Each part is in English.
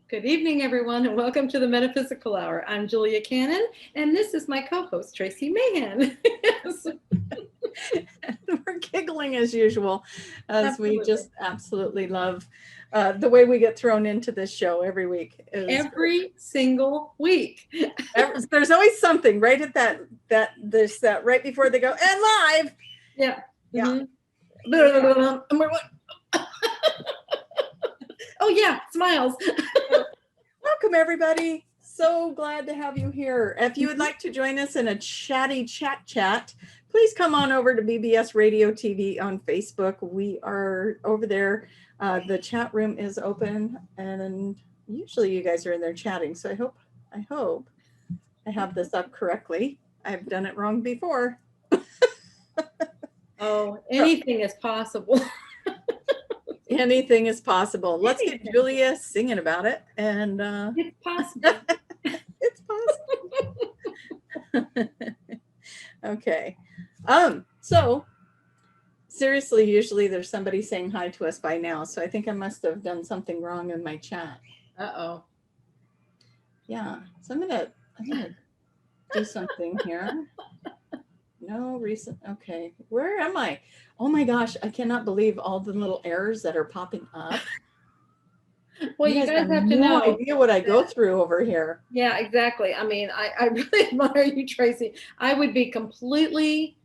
Good evening, everyone, and welcome to the Metaphysical Hour. I'm Julia Cannon, and this is my co-host, Tracie Mahan. Yes. We're giggling as usual, as Absolutely. we just absolutely love the way we get thrown into this show every week. Every single week. There's always something right at that right before they go, and live. Yeah. Yeah. Oh, yeah, smiles. Welcome, everybody. So glad to have you here. If you would like to join us in a chatty chat, please come on over to BBS Radio TV on Facebook. We are over there. The chat room is open, and usually you guys are in there chatting. So I hope I have this up correctly. I've done it wrong before. Oh, anything is possible. Anything is possible. Let's get Julia singing about it. And it's possible. It's possible. Okay. So seriously, usually there's somebody saying hi to us by now. So I think I must have done something wrong in my chat. Uh-oh. Yeah. So I'm gonna do something here. No recent. Okay. Where am I? Oh my gosh, I cannot believe all the little errors that are popping up. Well, you guys have to no know. idea what I go through over here. Yeah, exactly. I mean, I really admire you, Tracie. I would be completely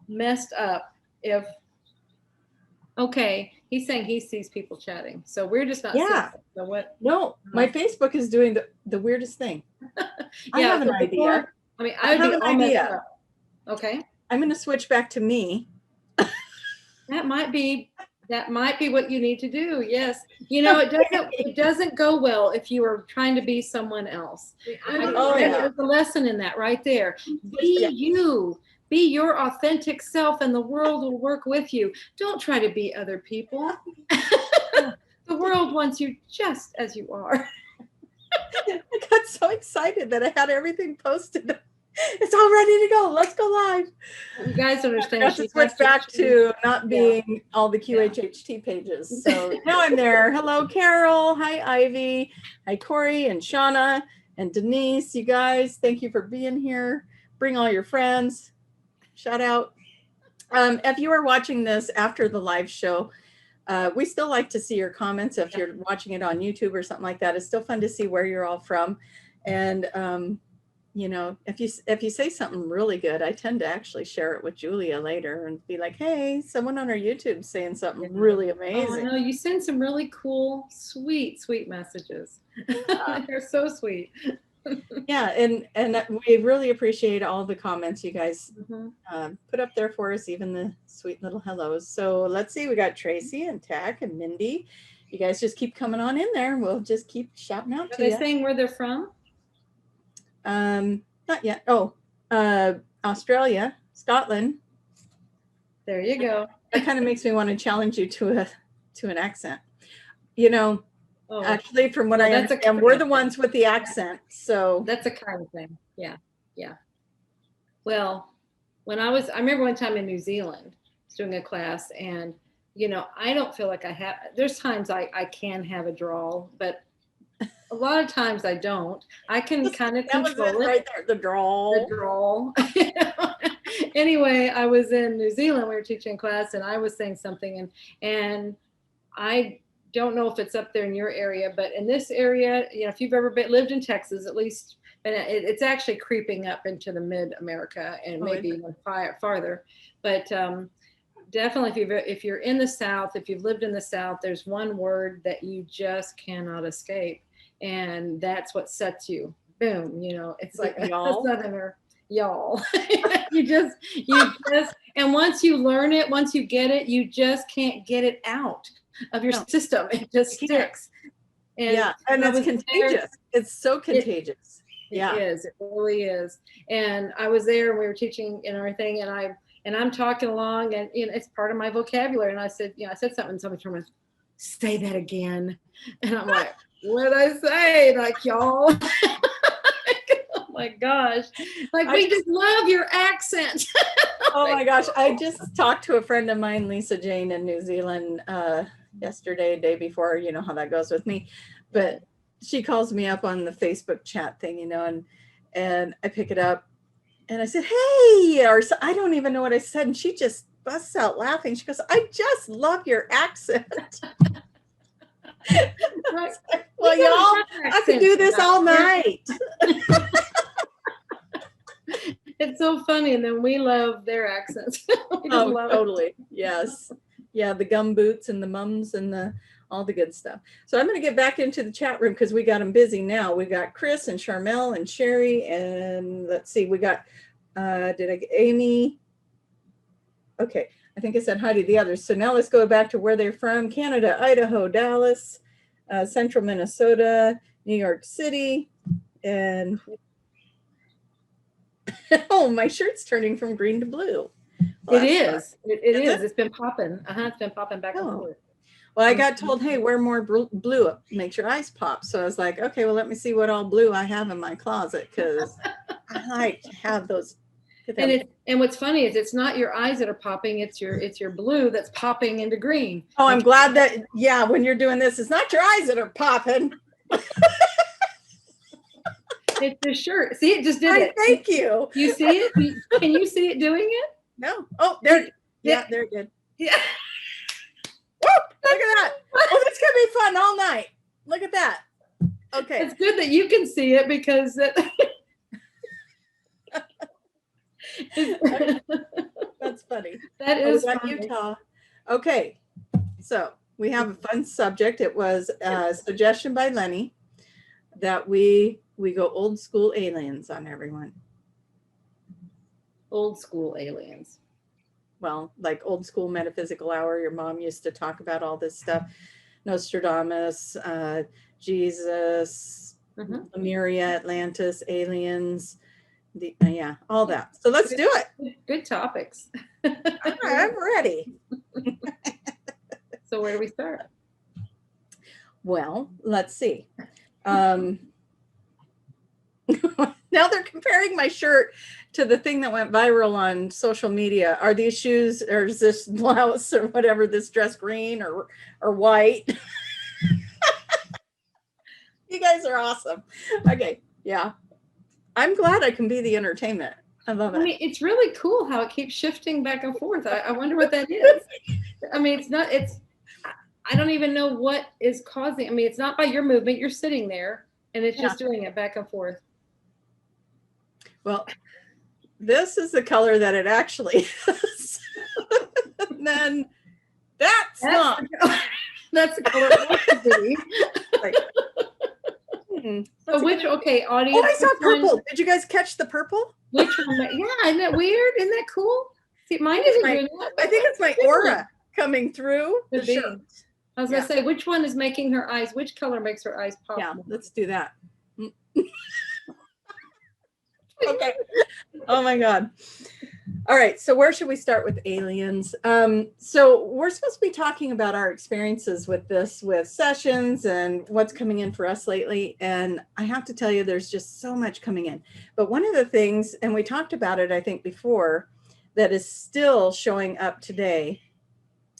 messed up if, okay, he's saying he sees people chatting. So we're just not seeing it. So what? No, my Facebook is doing the weirdest thing. I have an idea. I mean, I have an idea. Okay. I'm going to switch back to me. That might be what you need to do. Yes. You know, it doesn't go well if you are trying to be someone else. There's a lesson in that right there. Be you. Be your authentic self, and the world will work with you. Don't try to be other people. The world wants you just as you are. I got so excited that I had everything posted. It's all ready to go. Let's go live. You guys understand. I have to switch back to not being all the QHHT pages. So now I'm there. Hello, Carol. Hi, Ivy. Hi, Corey and Shauna and Denise. You guys, thank you for being here. Bring all your friends. Shout out. If you are watching this after the live show, we still like to see your comments. If you're watching it on YouTube or something like that, it's still fun to see where you're all from. And you know, if you say something really good, I tend to actually share it with Julia later and be like, hey, someone on our YouTube saying something really amazing. Oh, no, you send some really cool, sweet messages. They're so sweet. Yeah, and we really appreciate all the comments you guys put up there for us, even the sweet little hellos. So let's see, we got Tracie and Tack and Mindy. You guys just keep coming on in there, and we'll just keep shouting out to you. Are they saying where they're from? Not yet. Oh, Australia, Scotland. There you go. That kind of makes me want to challenge you to an accent. You know, actually, from what I understand, we're the ones with the accent. So that's a kind thing. Yeah, yeah. Well, I remember one time in New Zealand doing a class, and you know, I don't feel like I have. There's times I can have a drawl, but a lot of times I don't. I can kind of control it. Right there, the drawl. Anyway, I was in New Zealand. We were teaching class, and I was saying something, and I don't know if it's up there in your area, but in this area, you know, if you've ever lived in Texas, at least, and it's actually creeping up into the mid-America and maybe even farther. But definitely, if you're in the South, if you've lived in the South, there's one word that you just cannot escape. And that's what sets you. Boom, you know, it's like a Southerner, y'all. you just, and once you learn it, once you get it, you just can't get it out of your system. It just sticks. And it's contagious. It's so contagious. It is. It really is. And I was there, and we were teaching and everything, and I'm talking along, and you know, it's part of my vocabulary. And I said something, and somebody told me, say that again. And I'm like, what did I say? Like, y'all. Oh my gosh. Like, we just love your accent. Oh my gosh. I just talked to a friend of mine, Lisa Jane, in New Zealand yesterday, day before. You know how that goes with me. But she calls me up on the Facebook chat thing, you know, and I pick it up and I said, "Hey," or so, I don't even know what I said. And she just busts out laughing. She goes, "I just love your accent." Well, y'all, I could do this all night. It's so funny. And then we love their accents. Oh, totally. Yes. Yeah. The gum boots and the mums and all the good stuff. So I'm going to get back into the chat room because we got them busy now. We got Chris and Charmel and Sherry. And let's see, we got, did I get Amy? Okay. I think I said hi to the others. So now let's go back to where they're from. Canada, Idaho, Dallas, Central Minnesota, New York City, and oh, my shirt's turning from green to blue. Well, it is. It is. It's been popping. It's been popping back and forth. Well, I got told, hey, wear more blue. It makes your eyes pop. So I was like, okay, well, let me see what all blue I have in my closet because I like to have those. And what's funny is it's not your eyes that are popping. It's your blue that's popping into green. Oh, I'm glad that, yeah, when you're doing this, it's not your eyes that are popping. It's the shirt. See, it just did it. Thank you. You see it? Can you see it doing it? No. Oh, there. Yeah, they're good. Yeah. Woo, look at that. Oh, this could be fun all night. Look at that. Okay. It's good that you can see it because that's funny. That is funny. Utah. Okay. So we have a fun subject. It was a suggestion by Lenny that we go old school aliens on everyone. Old school aliens. Well, like old school metaphysical hour. Your mom used to talk about all this stuff. Nostradamus, Jesus, Lemuria, Atlantis, aliens, yeah, all that. So let's do it. Good topics. I'm ready. So where do we start? Well, let's see. Now they're comparing my shirt to the thing that went viral on social media. Are these shoes, or is this blouse, or whatever, this dress green or white? You guys are awesome. Okay, yeah. I'm glad I can be the entertainment. I love it. I mean, it's really cool how it keeps shifting back and forth. I wonder what that is. I mean, I don't even know what is causing. I mean, it's not by your movement. You're sitting there and it's just doing it back and forth. Well, this is the color that it actually is. And then that's not. That's the color it wants to be. Like, so which, audience. Oh, I saw purple. Did you guys catch the purple? Which one? Yeah, isn't that weird? Isn't that cool? See, mine isn't doing that. I think it's my aura coming through the shirt. I was going to say, which one is making her eyes? Which color makes her eyes pop? Yeah, let's do that. Okay. Oh my God. All right. So where should we start with aliens? So we're supposed to be talking about our experiences with this, with sessions and what's coming in for us lately. And I have to tell you, there's just so much coming in. But one of the things, and we talked about it, I think before, that is still showing up today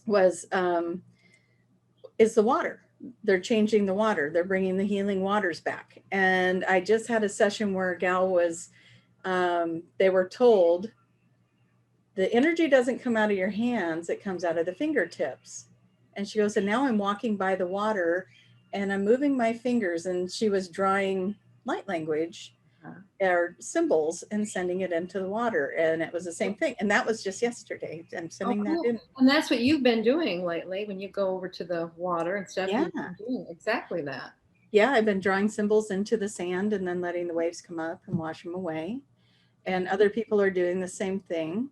was, is the water. They're changing the water. They're bringing the healing waters back. And I just had a session where a gal was, they were told the energy doesn't come out of your hands, it comes out of the fingertips. And she goes, and now I'm walking by the water and I'm moving my fingers, and she was drawing light language or symbols and sending it into the water. And it was the same thing. And that was just yesterday. I'm sending that in. And that's what you've been doing lately when you go over to the water and stuff. Yeah. You've been doing exactly that. Yeah, I've been drawing symbols into the sand and then letting the waves come up and wash them away. And other people are doing the same thing.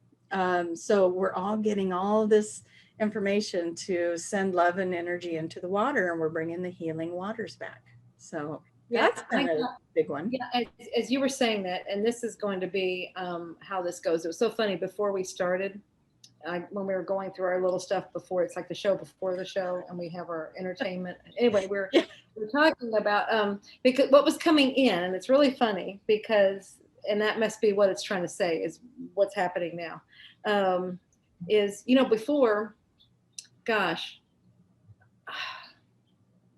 So we're all getting all this information to send love and energy into the water, and we're bringing the healing waters back. So that's kind of a big one. Yeah, as you were saying that, and this is going to be how this goes. It was so funny before we started, when we were going through our little stuff before, it's like the show before the show, and we have our entertainment. Anyway, we're talking about because what was coming in, and it's really funny because, and that must be what it's trying to say is what's happening now. Is, before, gosh,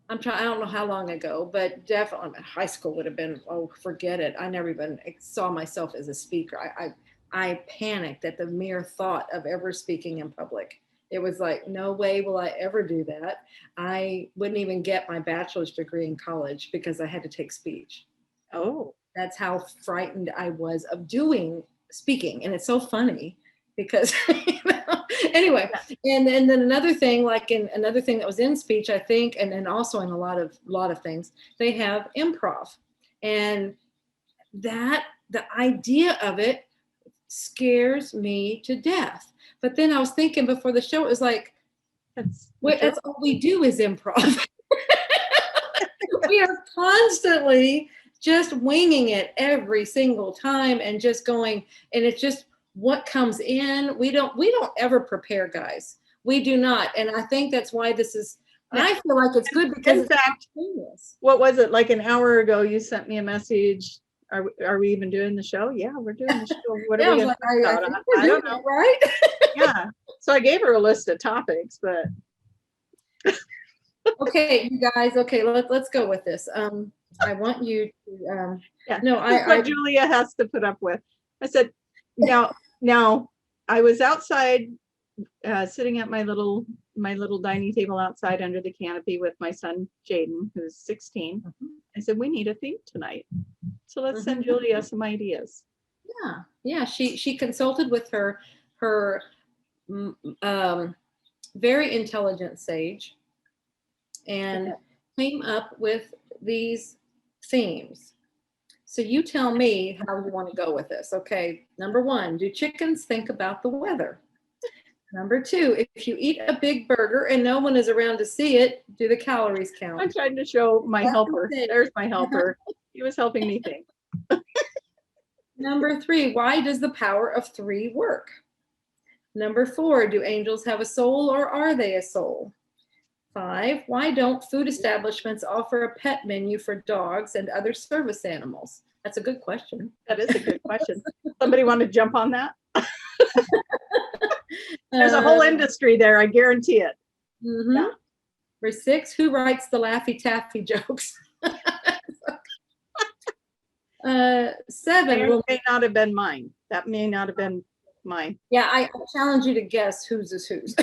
I don't know how long ago, but definitely high school would have been, oh, forget it. I never even saw myself as a speaker. I panicked at the mere thought of ever speaking in public. It was like, no way will I ever do that. I wouldn't even get my bachelor's degree in college because I had to take speech. Oh, That's how frightened I was of doing speaking. And it's so funny because, anyway, and then another thing, like in another thing that was in speech, I think, and then also in a lot of things, they have improv. And that, the idea of it scares me to death. But then I was thinking before the show, it was like, that's all we do is improv. We are constantly just winging it every single time and just going, and it's just what comes in. We don't ever prepare, guys. We do not. And I think that's why this is, I feel like it's good because in fact, what was it, like an hour ago you sent me a message, are we even doing the show? Yeah, we're doing the show. What are we going to talk about? I don't know. Right? Yeah. So I gave her a list of topics, but okay, you guys, okay, let's go with this. I want you to no, what Julia has to put up with. I said, now I was outside sitting at my little dining table outside under the canopy with my son Jaden, who's 16. I said, we need a theme tonight, so let's send Julia some ideas. Yeah, she consulted with her very intelligent sage and came up with these themes. So you tell me how you want to go with this. Okay, number 1, do chickens think about the weather? Number 2, if you eat a big burger and no one is around to see it, do the calories count? I'm trying to show my helper. There's my helper. He was helping me think. Number 3, why does the power of 3 work? Number 4, do angels have a soul or are they a soul? 5, why don't food establishments offer a pet menu for dogs and other service animals? That's a good question. That is a good question. Somebody want to jump on that? There's a whole industry there, I guarantee it. Yeah. Number 6, who writes the Laffy Taffy jokes? 7, may not have been mine. That may not have been mine. Yeah, I challenge you to guess whose is whose.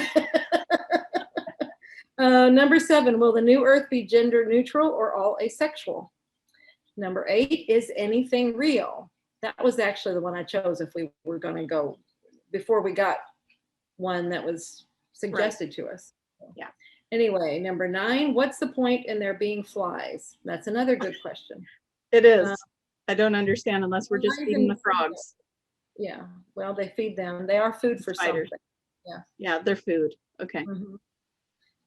Number 7, will the new Earth be gender neutral or all asexual? Number 8, is anything real? That was actually the one I chose if we were going to go before we got one that was suggested to us. Yeah. Anyway, number 9, what's the point in there being flies? That's another good question. It is. I don't understand unless we're just feeding the frogs. Yeah, well, they feed them. They are food for spiders. Something. Yeah, they're food. Okay.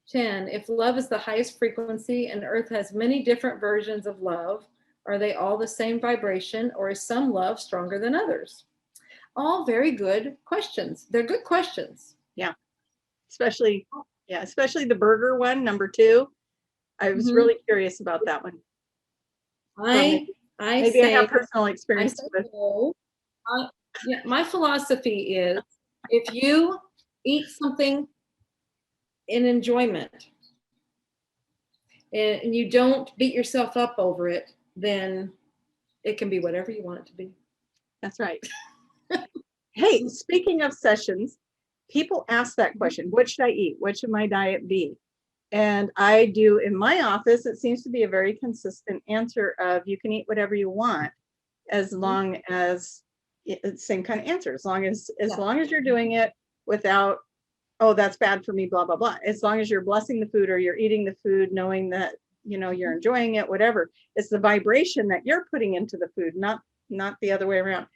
10, if love is the highest frequency and Earth has many different versions of love, are they all the same vibration or is some love stronger than others? All very good questions. They're good questions. Yeah. Especially the burger one, number 2. I was really curious about that one. Maybe I have personal experience with. Yeah, my philosophy is if you eat something in enjoyment and you don't beat yourself up over it, then it can be whatever you want it to be. That's right. Hey, speaking of sessions, people ask that question, what should I eat? What should my diet be? And I do in my office, it seems to be a very consistent answer of you can eat whatever you want as long as it's the same kind of answer, as long as you're doing it without, oh, that's bad for me, blah, blah, blah. As long as you're blessing the food or you're eating the food, knowing that, you're enjoying it, whatever. It's the vibration that you're putting into the food, not the other way around.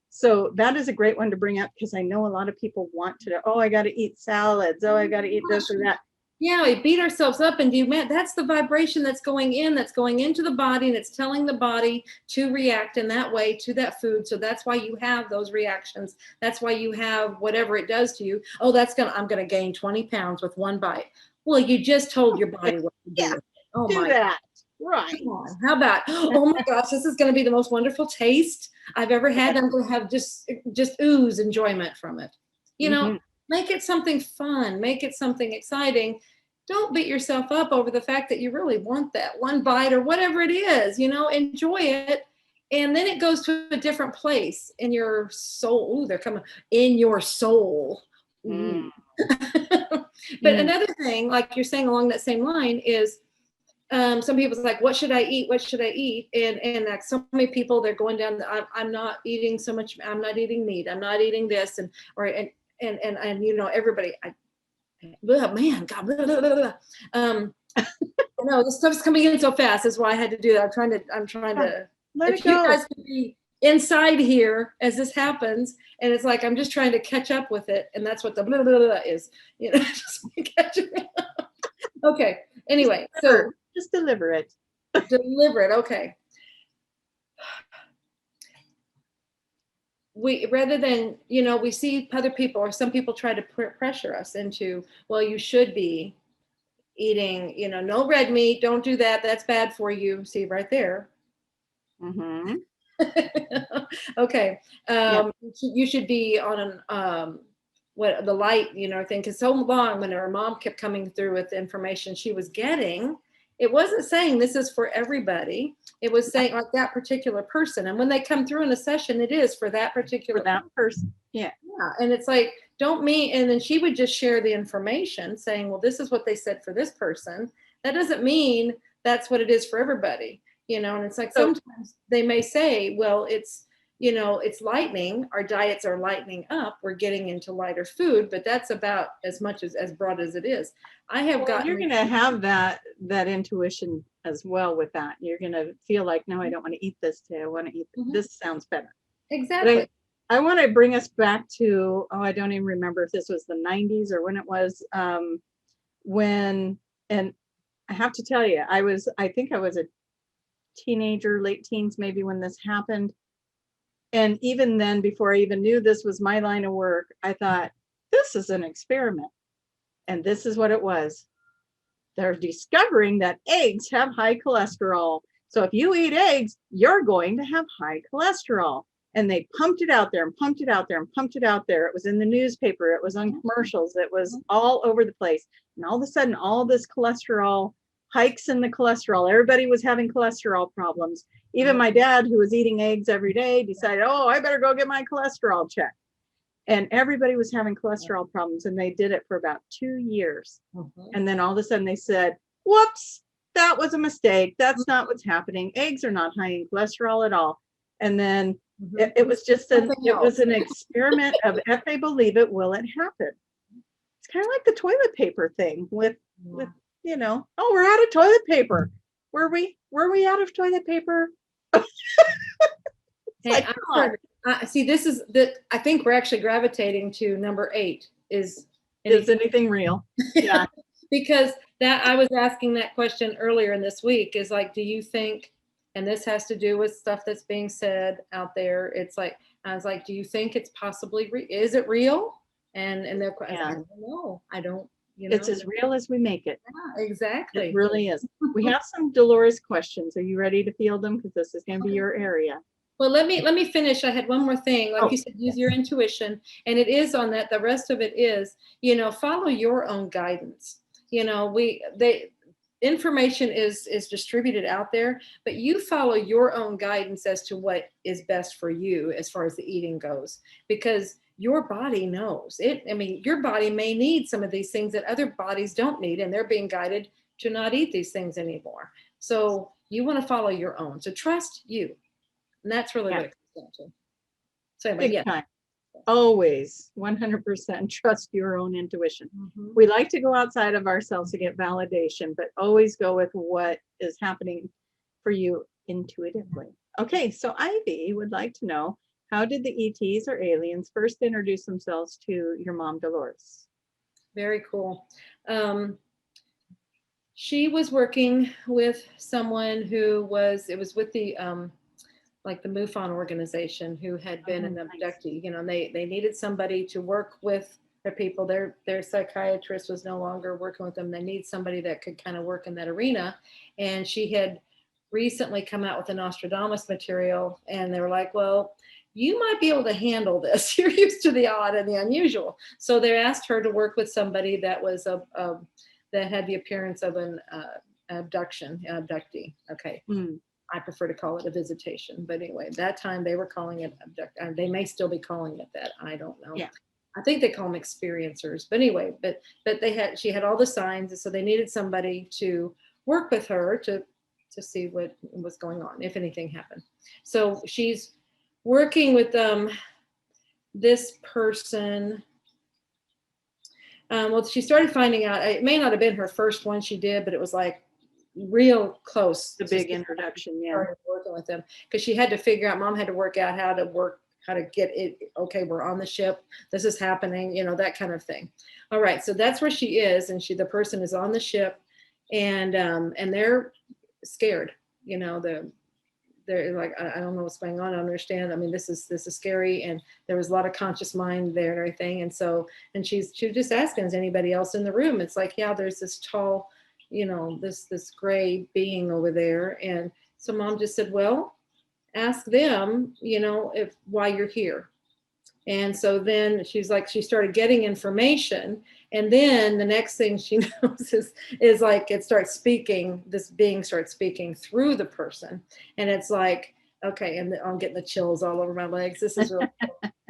So that is a great one to bring up because I know a lot of people want to, oh, I got to eat salads. Oh, I got to eat this or that. Yeah, we beat ourselves up and that's the vibration that's going into the body, and it's telling the body to react in that way to that food. So that's why you have those reactions. That's why you have whatever it does to you. Oh, I'm going to gain 20 pounds with one bite. Well, you just told your body what to do. Yeah, oh do that. Right. Come on. How about, oh my gosh, this is going to be the most wonderful taste I've ever had. I'm going to have just ooze enjoyment from it. Make it something fun, make it something exciting. don't beat yourself up over the fact that you really want that one bite or whatever it is, you know, enjoy it. And then it goes to a different place in your soul. Ooh, they're coming in your soul. Mm. But another thing, like you're saying along that same line, is some people's like, what should I eat? What should I eat? And like so many people, they're going down, I'm not eating so much, I'm not eating meat, I'm not eating this, and you know, everybody, oh man, God, blah, blah, blah, blah. No, this stuff's coming in so fast. That's why I had to do that. I'm trying to let if it you go. guys could be inside here as this happens, and it's like I'm just trying to catch up with it, and that's what the blah blah blah is, you know. Just catching up. Okay. Anyway, so just deliver it. Deliver it. Okay. We, rather than, you know, we see other people or some people try to pressure us into, well, you should be eating, you know, no red meat, don't do that, that's bad for you. See right there. Mm-hmm. Okay. You should be on an what the light, you know, thing, because so long when her mom kept coming through with the information she was getting, it wasn't saying this is for everybody. It was saying like that particular person. And when they come through in a session, it is for that particular person. Yeah. Yeah. And it's like, don't mean, and then she would just share the information saying, well, this is what they said for this person. That doesn't mean that's what it is for everybody, you know. And it's like, sometimes they may say, well, it's, you know, it's lightening, our diets are lightening up, we're getting into lighter food, but that's about as much as broad as it is. I have gotten, you're going to have that intuition as well with that. You're going to feel like, no, I don't want to eat this today, I want to eat this. Sounds better. Exactly. I want to bring us back to, I don't even remember if this was the 90s or when it was, when, and I have to tell you, I think I was a teenager, late teens, maybe, when this happened. And even then, before I even knew this was my line of work, I thought, this is an experiment. And this is what it was. They're discovering that eggs have high cholesterol. So if you eat eggs, you're going to have high cholesterol. And they pumped it out there and pumped it out there and pumped it out there. It was in the newspaper. It was on commercials. It was all over the place. And all of a sudden, all this cholesterol, hikes in the cholesterol. Everybody was having cholesterol problems. Even my dad, who was eating eggs every day, decided, I better go get my cholesterol checked. And everybody was having cholesterol problems. And they did it for about 2 years. And then all of a sudden they said, whoops, that was a mistake. That's not what's happening. Eggs are not high in cholesterol at all. And then it was just it was an experiment of, if they believe it, will it happen? It's kind of like the toilet paper thing with you know, we're out of toilet paper. Were we out of toilet paper? Hey, see, this is I think we're actually gravitating to number 8. Is anything real? Yeah. Because that, I was asking that question earlier in this week, is like, do you think, and this has to do with stuff that's being said out there, it's like, I was like, do you think it's possibly is it real? And they're I don't know. I don't, you know. It's as real as we make it. Yeah, exactly. It really is. We have some Dolores questions. Are you ready to field them? Because this is going to be your area. Well, let me finish. I had one more thing. Like you said, use your intuition. And it is on that. The rest of it is, you know, follow your own guidance. You know, information is distributed out there, but you follow your own guidance as to what is best for you as far as the eating goes, because your body knows it. I mean, your body may need some of these things that other bodies don't need, and they're being guided to not eat these things anymore. So you want to follow your own. So trust you. And that's really what it comes down to. So anyway, time. Always 100% trust your own intuition. We like to go outside of ourselves to get validation, but always go with what is happening for you intuitively. Okay, so Ivy would like to know, how did the ETs or aliens first introduce themselves to your mom, Dolores? Very cool. She was working with someone who was with the like the MUFON organization, who had been an abductee. You know, they needed somebody to work with their people. Their psychiatrist was no longer working with them. They need somebody that could kind of work in that arena. And she had recently come out with the Nostradamus material, and they were like, well, you might be able to handle this. You're used to the odd and the unusual. So they asked her to work with somebody that was that had the appearance of an abductee. Okay. I prefer to call it a visitation, but anyway, that time they were calling it they may still be calling it that. I don't know. Yeah. I think they call them experiencers, but anyway, but she had all the signs, and so they needed somebody to work with her to see what was going on, if anything happened. So she's working with this person. Well, she started finding out, it may not have been her first one she did, but it was like real close. The big introduction, yeah. Working with them, because she had to figure out, Mom had to work out how to get it. Okay, we're on the ship. This is happening, that kind of thing. All right, so that's where she is, and the person is on the ship, and they're scared. They're like, I don't know what's going on. I don't understand. I mean, this is scary, and there was a lot of conscious mind there and everything. And so, she was just asking, is anybody else in the room? It's like, yeah, there's this tall, this gray being over there. And so Mom just said, well, ask them, why you're here. And so then she started getting information. And then the next thing she knows is like, it starts speaking, this being starts speaking through the person. And it's like, okay, and I'm getting the chills all over my legs. This is really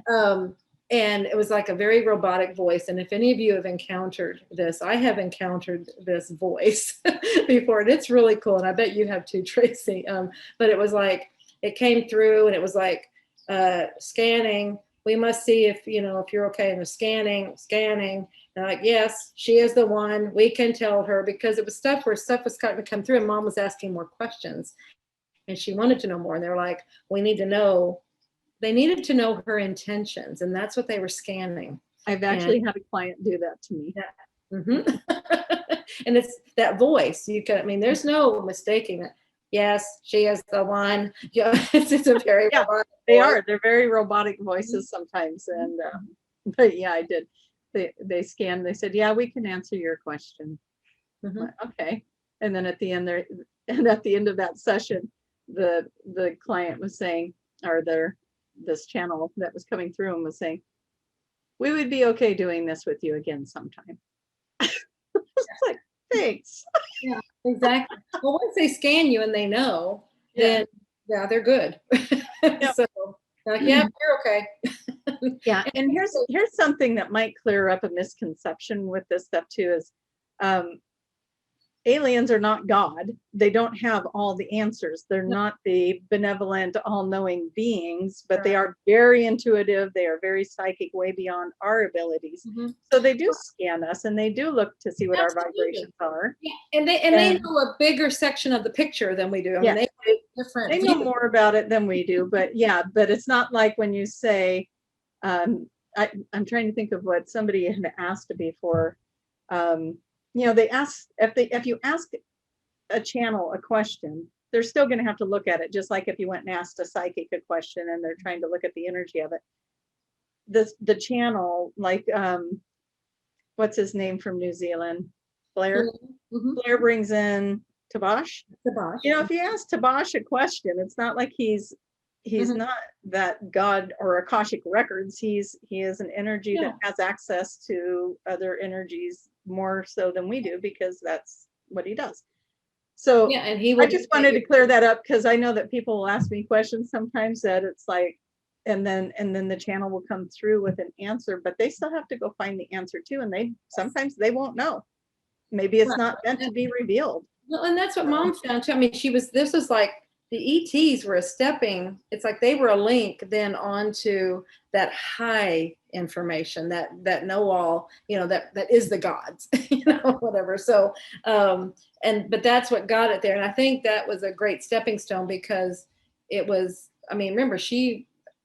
cool. And it was like a very robotic voice. And if any of you have encountered this, I have encountered this voice before, and it's really cool. And I bet you have too, Tracie. But it was like, it came through, and it was like scanning. We must see if you're okay. And the scanning. And like, yes, she is the one. We can tell her, because it was stuff was starting to come through, and Mom was asking more questions, and she wanted to know more. And they're like, we need to know. They needed to know her intentions, and that's what they were scanning. I've actually had a client do that to me. Yeah. Mm-hmm. And it's that voice. There's no mistaking it. Yes, she is the one. Yeah, it's a very robotic voice. They're very robotic voices sometimes. And but yeah, I did. They scanned. They said, yeah, we can answer your question. Mm-hmm. Okay. And then at the end of that session, the client was saying, or this channel that was coming through and was saying, we would be okay doing this with you again sometime. It's like, thanks. Yeah, exactly. Well, once they scan you and they know, then they're good. Yeah. So like, yeah, you're okay. Yeah. And here's something that might clear up a misconception with this stuff too, is aliens are not God. They don't have all the answers. They're not the benevolent, all-knowing beings, but they are very intuitive. They are very psychic, way beyond our abilities. Mm-hmm. So they do scan us, and they do look to see what our vibrations are. Yeah. And they know a bigger section of the picture than we do. They know more about it than we do, but it's not like when you say, I'm trying to think of what somebody had asked before. They ask, if you ask a channel a question, they're still going to have to look at it, just like if you went and asked a psychic a question and they're trying to look at the energy of it. The channel, like what's his name from New Zealand, Blair. Mm-hmm. Blair brings in Tabash. If you ask Tabash a question, it's not like he's mm-hmm. not that God or Akashic records. He is an energy that has access to other energies more so than we do, because that's what he does. So and I just wanted to clear that up, because I know that people will ask me questions sometimes that it's like, and then the channel will come through with an answer, but they still have to go find the answer too, and sometimes they won't know. Maybe it's not meant to be revealed. Well, and that's what Mom found too. This was like, the ETs were it's like they were a link then onto that high information, that know all, that is the gods, whatever. So, but that's what got it there. And I think that was a great stepping stone, because it was, remember,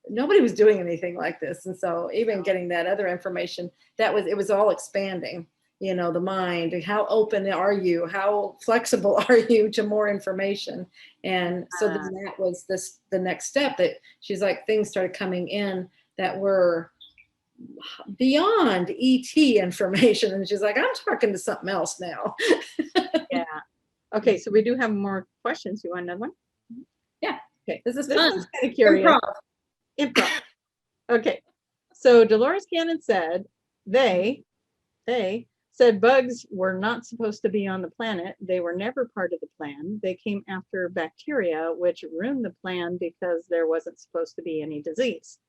nobody was doing anything like this. And so even getting that other information, it was all expanding. The mind, how open are you? How flexible are you to more information? And so then that was the next step, that she's like, things started coming in that were beyond ET information. And she's like, I'm talking to something else now. Yeah. Okay. So we do have more questions. You want another one? Yeah. Okay. This is fun. Kind of curious. Improv. Okay. So Dolores Cannon said, they said bugs were not supposed to be on the planet. They were never part of the plan. They came after bacteria, which ruined the plan because there wasn't supposed to be any disease.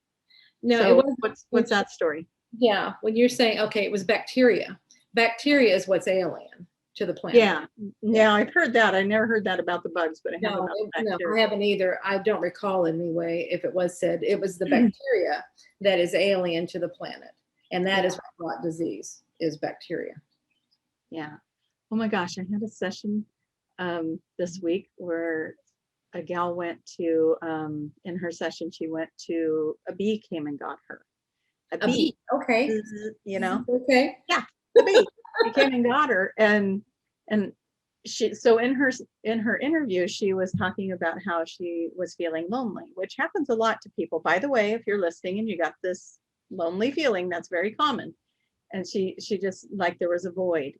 No, so it was. what's that story? Yeah, when you're saying, okay, it was bacteria. Bacteria is what's alien to the planet. Yeah, I've heard that. I never heard that about the bugs, but I have about No, bacteria. I haven't either. I don't recall anyway if it was said. It was the bacteria that is alien to the planet, and that is what brought disease, is bacteria. Yeah. Oh my gosh, I had a session this week where a gal went to, in her session, she went to, a bee came and got her. A bee. Okay. You know? Okay. Yeah, a bee. She came and got her. And she, so in her interview, she was talking about how she was feeling lonely, which happens a lot to people. By the way, if you're listening and you got this lonely feeling, that's very common. And she just, like, there was a void.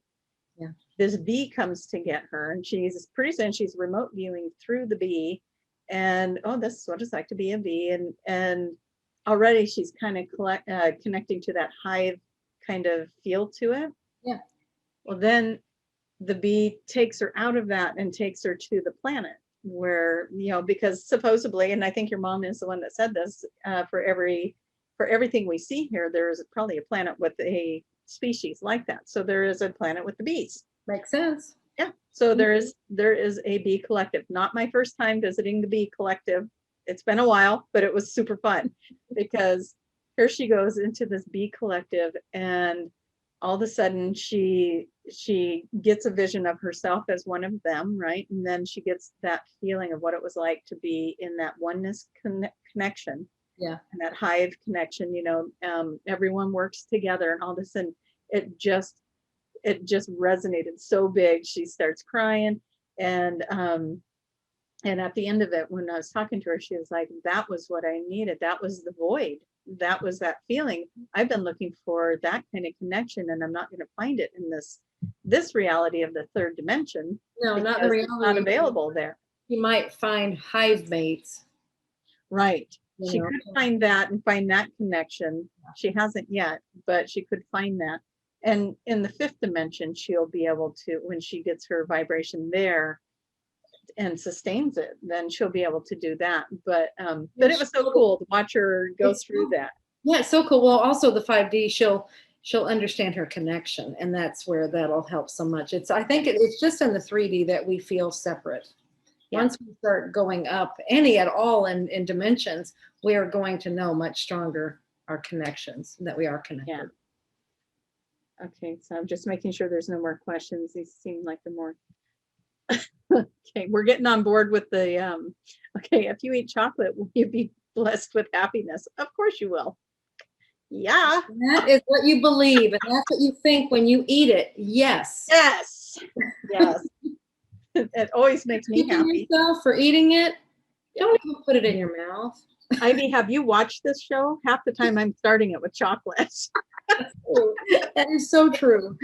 Yeah. This bee comes to get her, and she's pretty soon she's remote viewing through the bee, and oh, this is what it's like to be a bee, and already she's kind of connecting to that hive kind of feel to it. Yeah. Well, then the bee takes her out of that and takes her to the planet where, you know, because supposedly, and I think your mom is the one that said this, for everything we see here, there is probably a planet with a species like that. So there is a planet with the bees. Makes sense. Yeah. So there is a bee collective. Not my first time visiting the bee collective. It's been a while, but it was super fun because here she goes into this bee collective, and all of a sudden she gets a vision of herself as one of them, right? And then she gets that feeling of what it was like to be in that oneness connection. Yeah. And that hive connection, you know, everyone works together and all this, and it just resonated so big. She starts crying, and at the end of it, when I was talking to her, she was like, that was what I needed. That was the void. That was that feeling. I've been looking for that kind of connection, and I'm not going to find it in this reality of the third dimension. No, not the reality. It's not available there. You might find hive mates. Right. She could find that and find that connection. She hasn't yet, but she could find that. And in the fifth dimension, she'll be able to, when she gets her vibration there and sustains it, then she'll be able to do that. But it was so cool to watch her go through that. Yeah, it's so cool. Well, also the 5D, she'll understand her connection, and that's where that'll help so much. I think it's just in the 3D that we feel separate. Once we start going up any at all in dimensions, we are going to know much stronger our connections, that we are connected. Yeah. Okay, so I'm just making sure there's no more questions. These seem like they're more. Okay, we're getting on board with the, okay, if you eat chocolate, will you be blessed with happiness? Of course you will. Yeah. That is what you believe, and that's what you think when you eat it. Yes. Yes. Yes. It always makes me happy. Yourself for eating it. Don't even put it in your mouth. Ivy, have you watched this show? Half the time I'm starting it with chocolate. That is so true.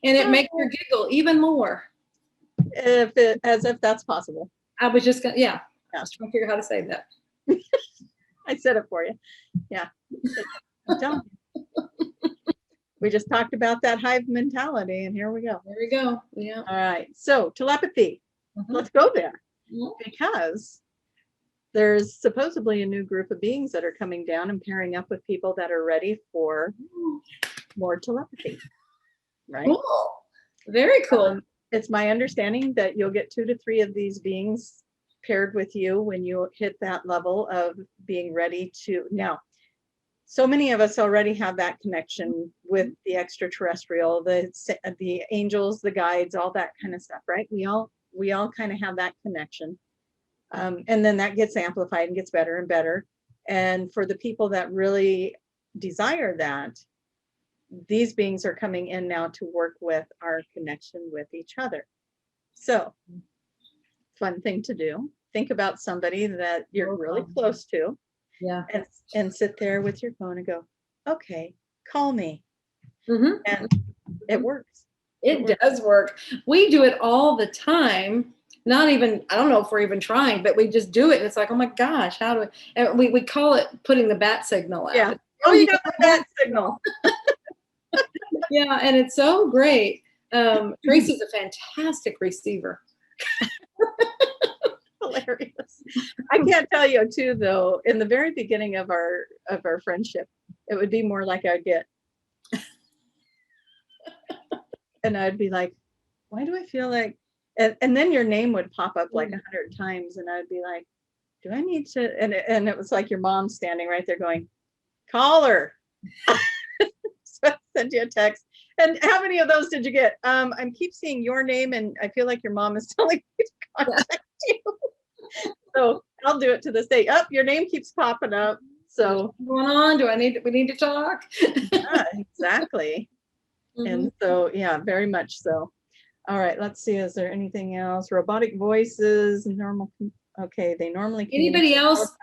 And it makes her giggle even more. As if that's possible. I was just gonna, I was trying to figure out how to say that. I said it for you. Yeah. Don't. We just talked about that hive mentality, and here we go. There we go. Yeah. All right. So telepathy. Let's go there. Because there's supposedly a new group of beings that are coming down and pairing up with people that are ready for more telepathy. Right? Cool. Very cool. It's my understanding that you'll get 2 to 3 of these beings paired with you when you hit that level of being ready to. Now, so many of us already have that connection with the extraterrestrial, the angels, the guides, all that kind of stuff, right? We all kind of have that connection. And then that gets amplified and gets better and better. And for the people that really desire that, these beings are coming in now to work with our connection with each other. So, fun thing to do. Think about somebody that you're really close to. Yeah. And sit there with your phone and go, okay, call me. And it works. It does work. We do it all the time. Not even, I don't know if we're even trying, but we just do it. And it's like, oh my gosh, how do we, and we call it putting the bat signal out. Yeah. Oh, you got the bat signal. Yeah, and it's so great. Tracie's a fantastic receiver. Hilarious. I can't tell you too, though, in the very beginning of our friendship, it would be more like I'd get, and I'd be like, why do I feel like, and then your name would pop up like 100 times, and I'd be like, do I need to, and it was like your mom standing right there going, call her. So I sent you a text. And how many of those did you get? I keep seeing your name, and I feel like your mom is telling me to contact you. So I'll do it to this day. Your name keeps popping up. So what's going on? We need to talk? Yeah, exactly. And so, yeah, very much so. All right, let's see. Is there anything else? Robotic voices, normal. Okay, they normally. Anybody else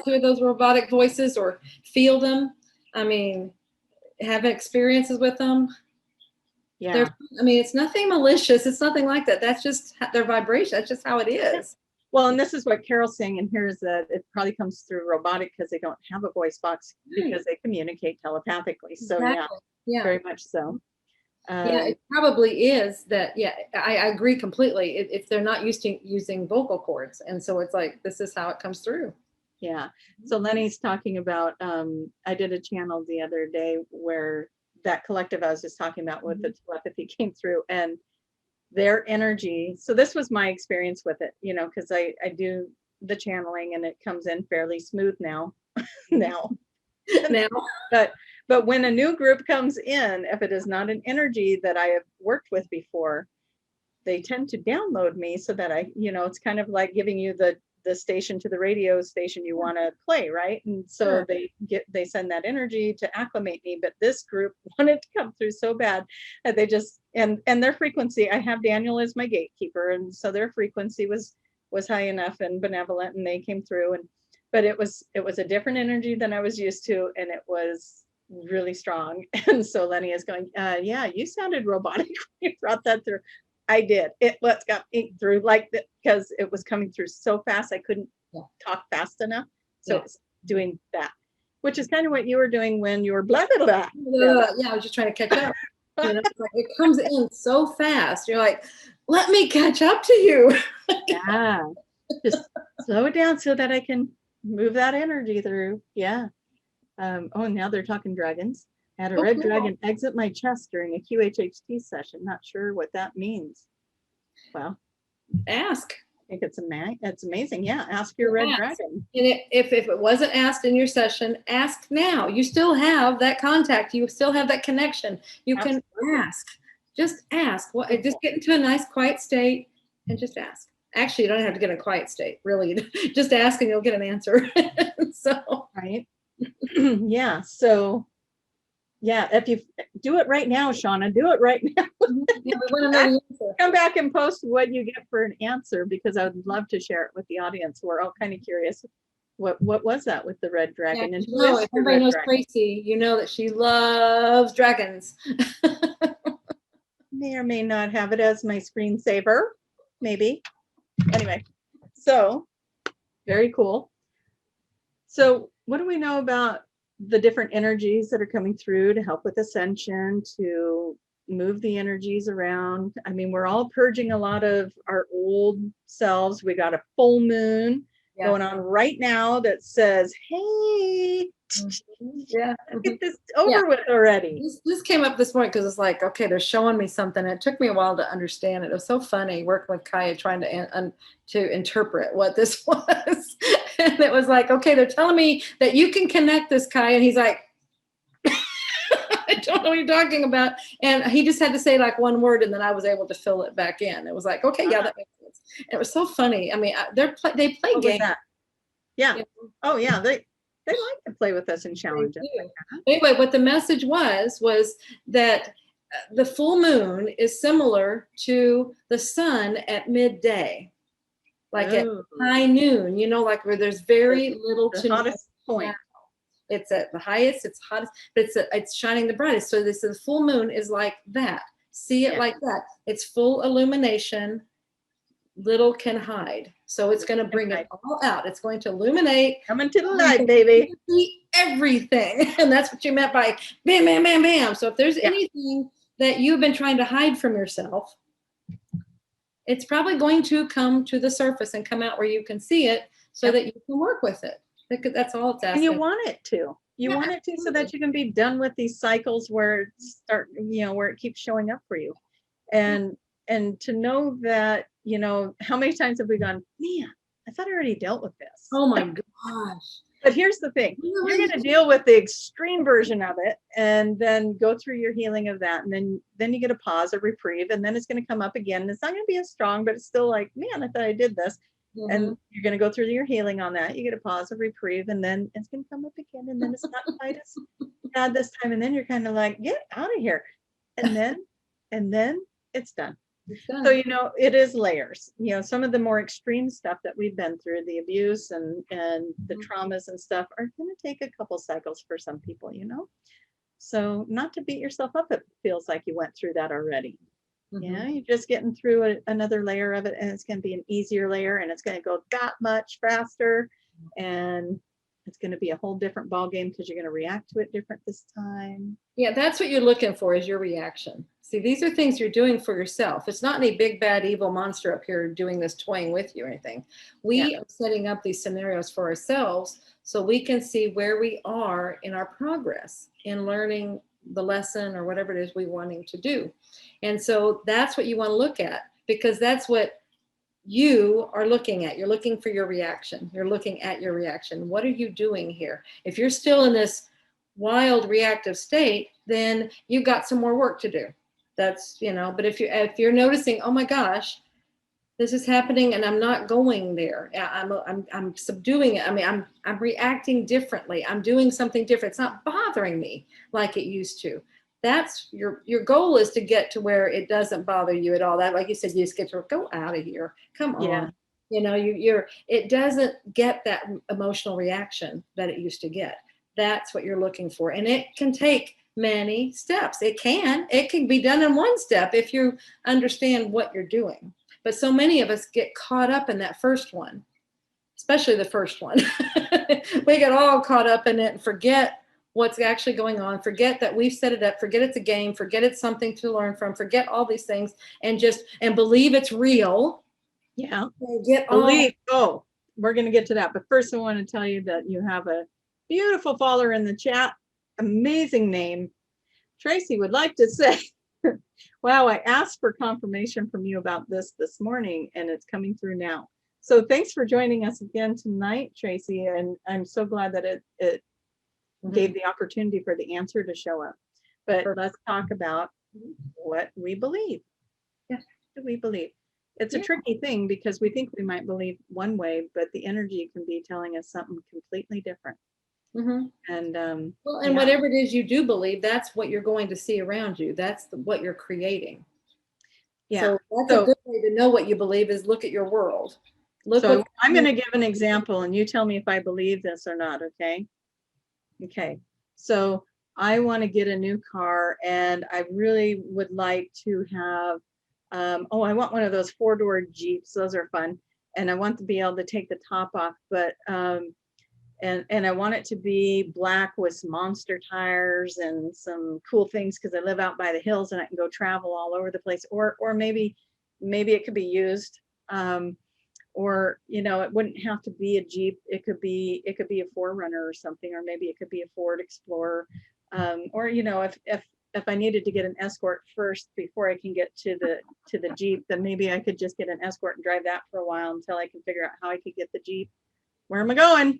hear those robotic voices or feel them? I mean, have experiences with them? Yeah. It's nothing malicious. It's nothing like that. That's just their vibration. That's just how it is. Well, and this is what Carol's saying, and here's that it probably comes through robotic because they don't have a voice box because they communicate telepathically. So yeah, very much so. Yeah, it probably is that. Yeah, I agree completely. If they're not used to using vocal cords, and so it's like this is how it comes through. Yeah. So Lenny's talking about. I did a channel the other day where that collective I was just talking about with the telepathy came through, and their energy. So this was my experience with it, because I do the channeling and it comes in fairly smooth now. But when a new group comes in, if it is not an energy that I have worked with before, they tend to download me so that it's kind of like giving you the station to the radio station you want to play, right? And so they send that energy to acclimate me. But this group wanted to come through so bad that they just and their frequency. I have Daniel as my gatekeeper, and so their frequency was high enough and benevolent, and they came through. But it was a different energy than I was used to, and it was really strong. And so Lenny is going, yeah, you sounded robotic when you brought that through. I did. It got ink through like that because it was coming through so fast. I couldn't talk fast enough. So it's doing that, which is kind of what you were doing when you were blah, blah, blah. Yeah, I was just trying to catch up. It's like it comes in so fast. You're like, let me catch up to you. Yeah. Just slow it down so that I can move that energy through. Yeah. Now they're talking dragons. I had a red dragon exit my chest during a QHHT session. Not sure what that means. Well, ask. I think it's amazing. Yeah, ask your red dragon. And if it wasn't asked in your session, ask now. You still have that contact. You still have that connection. You can ask. Just ask. Just get into a nice quiet state and just ask. Actually, you don't have to get in a quiet state. Really, just ask and you'll get an answer. So right. Yeah. So. Yeah, if you do it right now, Shauna, do it right now. Come back and post what you get for an answer, because I would love to share it with the audience. We're all kind of curious. What was that with the red dragon? Yeah, and if everybody knows Tracie, you know that she loves dragons. May or may not have it as my screensaver, maybe. Anyway, so very cool. So what do we know about the different energies that are coming through to help with ascension, to move the energies around? I mean, we're all purging a lot of our old selves. We got a full moon going on right now that says, hey, get this over with already. This came up this morning because it's like, okay, they're showing me something. It took me a while to understand it. It was so funny working with Kaya trying to interpret what this was. And it was like, okay, they're telling me that you can connect this, Kaya. And he's like, I don't know what you're talking about. And he just had to say like one word, and then I was able to fill it back in. It was like, okay, yeah, that makes sense. And it was so funny. I mean, they play games. Yeah. Oh, yeah. They like to play with us and challenge us. Anyway, what the message was that the full moon is similar to the sun at midday, like at high noon, like where there's very little to no point. It's at the highest, it's hottest, but it's shining the brightest. So the full moon is like that. See it like that. It's full illumination. little can hide. So it's going to bring it all out. It's going to illuminate. Coming to the light, baby. See everything. And that's what you meant by bam, bam, bam, bam. So if there's anything that you've been trying to hide from yourself, it's probably going to come to the surface and come out where you can see it so that you can work with it. That's all it's asking. And you want it to. You want it to so that you can be done with these cycles where it where it keeps showing up for you. And to know that, how many times have we gone, man, I thought I already dealt with this. Oh my gosh. But here's the thing, you're going to deal with the extreme version of it and then go through your healing of that. And then you get a pause, a reprieve, and then it's going to come up again. And it's not going to be as strong, but it's still like, man, I thought I did this. Mm-hmm. And you're going to go through your healing on that. You get a pause, a reprieve, and then it's going to come up again. And then it's not quite as bad this time. And then you're kind of like, get out of here. And then it's done. So, it is layers. Some of the more extreme stuff that we've been through, the abuse and the traumas and stuff are going to take a couple cycles for some people, So not to beat yourself up, it feels like you went through that already. Mm-hmm. You're just getting through another layer of it, and it's going to be an easier layer, and it's going to go that much faster, and it's going to be a whole different ball game because you're going to react to it different this time. Yeah, that's what you're looking for, is your reaction. See, these are things you're doing for yourself. It's not any big, bad, evil monster up here doing this, toying with you or anything. We are setting up these scenarios for ourselves so we can see where we are in our progress in learning the lesson or whatever it is we wanting to do. And so that's what you want to look at, because that's what you are looking at. You're looking for your reaction. You're looking at your reaction. What are you doing here? If you're still in this wild reactive state, then you've got some more work to do. That's, but if you're noticing, oh my gosh, this is happening and I'm not going there. I'm subduing it. I mean, I'm reacting differently. I'm doing something different. It's not bothering me like it used to. That's your goal, is to get to where it doesn't bother you at all. That, like you said, you just get to go out of here. Come on. It doesn't get that emotional reaction that it used to get. That's what you're looking for. And it can take many steps. It can be done in one step if you understand what you're doing. But so many of us get caught up in that first one, especially the first one. We get all caught up in it and forget what's actually going on, forget that we've set it up, forget it's a game, forget it's something to learn from, forget all these things, and believe it's real. Yeah. We're going to get to that. But first I want to tell you that you have a beautiful follower in the chat. Amazing name. Tracie would like to say, wow, I asked for confirmation from you about this morning, and it's coming through now. So thanks for joining us again tonight, Tracie. And I'm so glad that it gave the opportunity for the answer to show up. But let's talk about what we believe. Yeah. What do we believe? It's a tricky thing because we think we might believe one way, but the energy can be telling us something completely different. Mm-hmm. And whatever it is you do believe, that's what you're going to see around you. That's what you're creating. Yeah. So that's a good way to know what you believe, is look at your world. I'm going to give an example, and you tell me if I believe this or not. Okay. Okay. So I want to get a new car, and I really would like to have, I want one of those 4-door Jeeps. Those are fun. And I want to be able to take the top off, but, and I want it to be black with monster tires and some cool things, because I live out by the hills and I can go travel all over the place. Or maybe it could be used. Or, it wouldn't have to be a Jeep. It could be a 4Runner or something, or maybe it could be a Ford Explorer. Or, if I needed to get an Escort first before I can get to the Jeep, then maybe I could just get an Escort and drive that for a while until I can figure out how I could get the Jeep. Where am I going?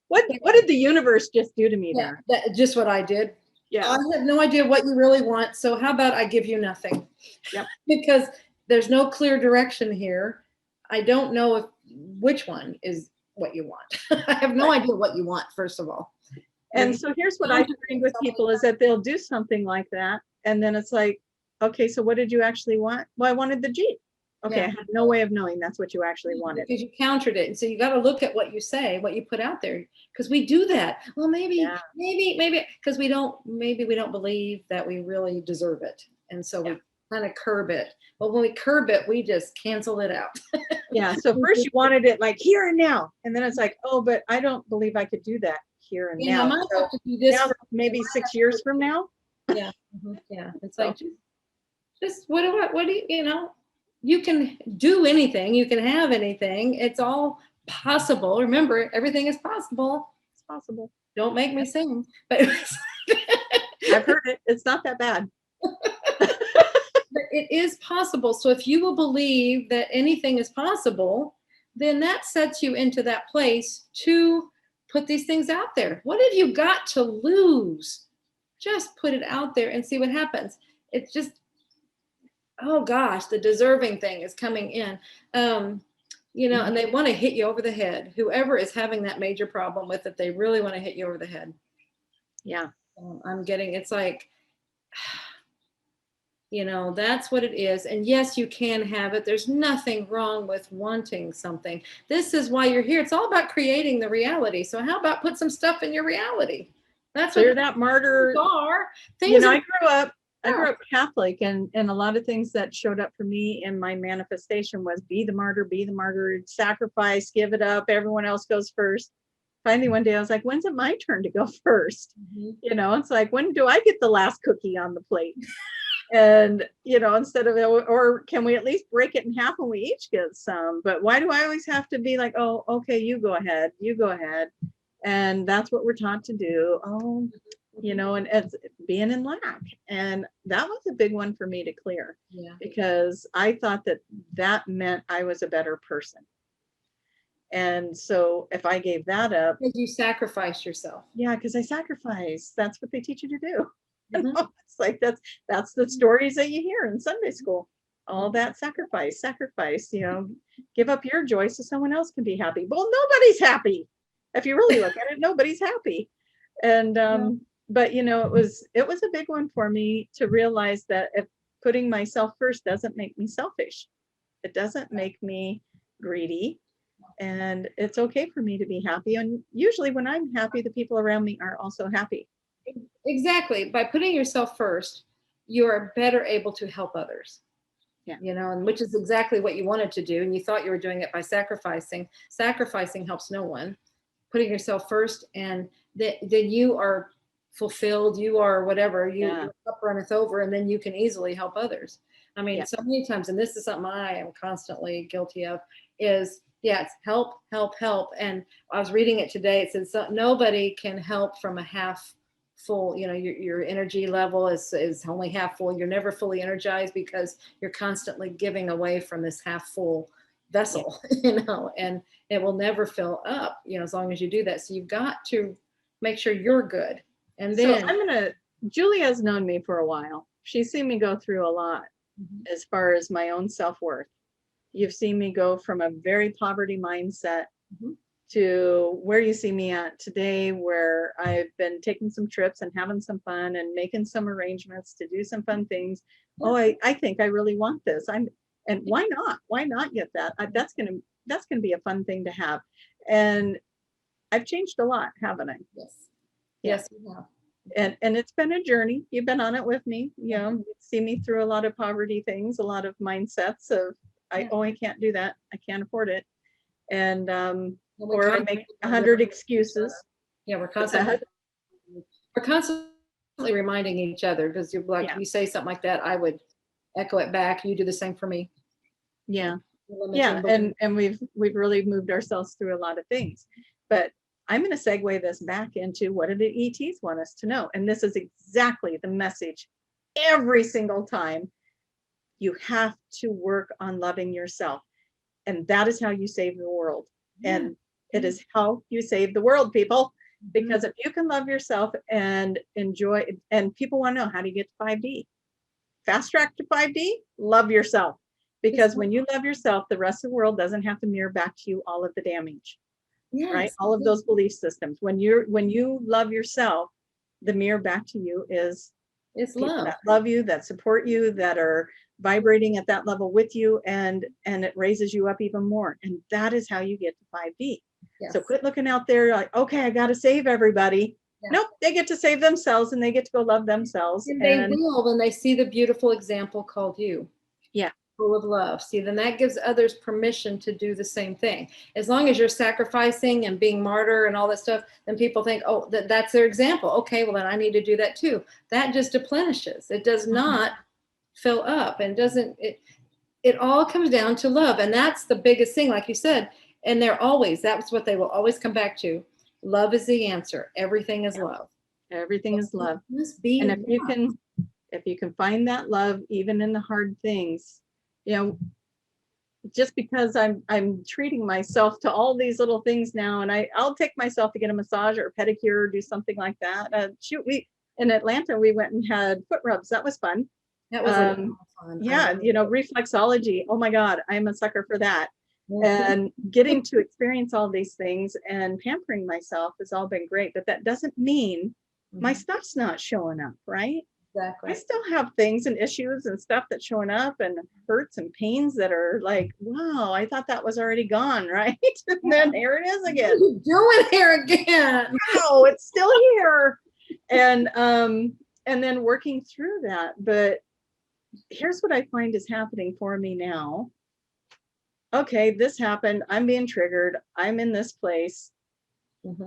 What did the universe just do to me there? Just what I did. Yeah. I have no idea what you really want. So how about I give you nothing? Yep. Because there's no clear direction here. I don't know which one is what you want. I have no idea what you want, first of all. And so here's what I find with people, is that they'll do something like that. And then it's like, okay, so what did you actually want? Well, I wanted the Jeep. Okay, I had no way of knowing that's what you actually wanted. Because you countered it. And so you got to look at what you say, what you put out there. Because we do that. Well, maybe, because we don't believe that we really deserve it. And so kind of curb it. But when we curb it, we just cancel it out. Yeah. So first you wanted it like here and now. And then it's like, oh, but I don't believe I could do that here and Yeah, I now. might So have to do this now for, maybe 6 years from now. yeah. Yeah. It's like, just what do you, you can do anything, you can have anything. It's all possible. Remember, everything is possible. It's possible. Don't make me sing, but I've heard it. It's not that bad. but it is possible. So if you will believe that anything is possible, then that sets you into that place to put these things out there. What have you got to lose? Just put it out there and see what happens. It's just, oh gosh, the deserving thing is coming in. And they want to hit you over the head. Whoever is having that major problem with it, they really want to hit you over the head. Yeah. It's like, that's what it is. And yes, you can have it. There's nothing wrong with wanting something. This is why you're here. It's all about creating the reality. So how about put some stuff in your reality? That's so what you're that martyr. I grew up Catholic, and a lot of things that showed up for me in my manifestation was be the martyr, sacrifice, give it up. Everyone else goes first. Finally, one day I was like, when's it my turn to go first? It's like, when do I get the last cookie on the plate? And, instead of, or can we at least break it in half and we each get some? But why do I always have to be like, oh, okay, you go ahead. And that's what we're taught to do. Oh, and it's being in lack. And that was a big one for me to clear, because I thought that meant I was a better person. And so if I gave that up. Because you sacrificed yourself. Yeah, because I sacrificed. That's what they teach you to do. It's like, that's the stories that you hear in Sunday school. All that sacrifice, give up your joy so someone else can be happy. Well, nobody's happy. If you really look at it, nobody's happy. And, but it was a big one for me to realize that if putting myself first doesn't make me selfish, it doesn't make me greedy, and it's okay for me to be happy. And usually when I'm happy, the people around me are also happy. Exactly. By putting yourself first, you are better able to help others. Yeah. And which is exactly what you wanted to do. And you thought you were doing it by sacrificing. Sacrificing helps no one. Putting yourself first, and then you are fulfilled, you are whatever, your cup runneth over, and then you can easily help others. I mean, so many times, and this is something I am constantly guilty of, is it's help. And I was reading it today. It says nobody can help from a half full, your energy level is only half full. You're never fully energized because you're constantly giving away from this half full vessel, and it will never fill up, as long as you do that. So you've got to make sure you're good. And then Julie has known me for a while. She's seen me go through a lot as far as my own self-worth. You've seen me go from a very poverty mindset to where you see me at today, where I've been taking some trips and having some fun and making some arrangements to do some fun things. Oh, I think I really want this. And why not? Why not get that? That's gonna be a fun thing to have. And I've changed a lot, haven't I? Yes, you have. And it's been a journey. You've been on it with me. You see me through a lot of poverty things, a lot of mindsets of I can't do that. I can't afford it. And or I make 100 excuses. Yeah, we're constantly reminding each other, because you're like, you say something like that, I would echo it back. You do the same for me. Yeah. And we've really moved ourselves through a lot of things. But I'm going to segue this back into what do the ETs want us to know? And this is exactly the message every single time. You have to work on loving yourself. And that is how you save the world. And it is how you save the world, people. Because if you can love yourself and enjoy, and people want to know, how do you get to 5D? Fast track to 5D, love yourself. Because when you love yourself, the rest of the world doesn't have to mirror back to you all of the damage. Right? All of those belief systems. When you love yourself, the mirror back to you is love. That love you, that support you, that are vibrating at that level with you, and it raises you up even more. And that is how you get to 5D. So quit looking out there like, okay, I got to save everybody. Yeah. Nope, they get to save themselves and they get to go love themselves. And they will when they see the beautiful example called you. Yeah. Full of love. See, then that gives others permission to do the same thing. As long as you're sacrificing and being martyr and all that stuff, then people think, oh, that's their example. Okay, well then I need to do that too. That just deplenishes. It does not fill up, and it all comes down to love. And that's the biggest thing, like you said. And that's what they will always come back to. Love is the answer. Everything is love. Everything is love. Must be and love. if you can find that love even in the hard things, you know, just because I'm treating myself to all these little things now, and I'll take myself to get a massage or a pedicure or do something like that. We in Atlanta, we went and had foot rubs. That was fun. That was fun. Yeah, you know, reflexology. Oh my God, I'm a sucker for that. And getting to experience all these things and pampering myself has all been great, but that doesn't mean my stuff's not showing up, right? Exactly. I still have things and issues and stuff that's showing up, and hurts and pains that are like, wow, I thought that was already gone, right? And then here it is again. What are you doing here again? Wow, it's still here. And then working through that. But here's what I find is happening for me now. Okay, this happened. I'm being triggered. I'm in this place.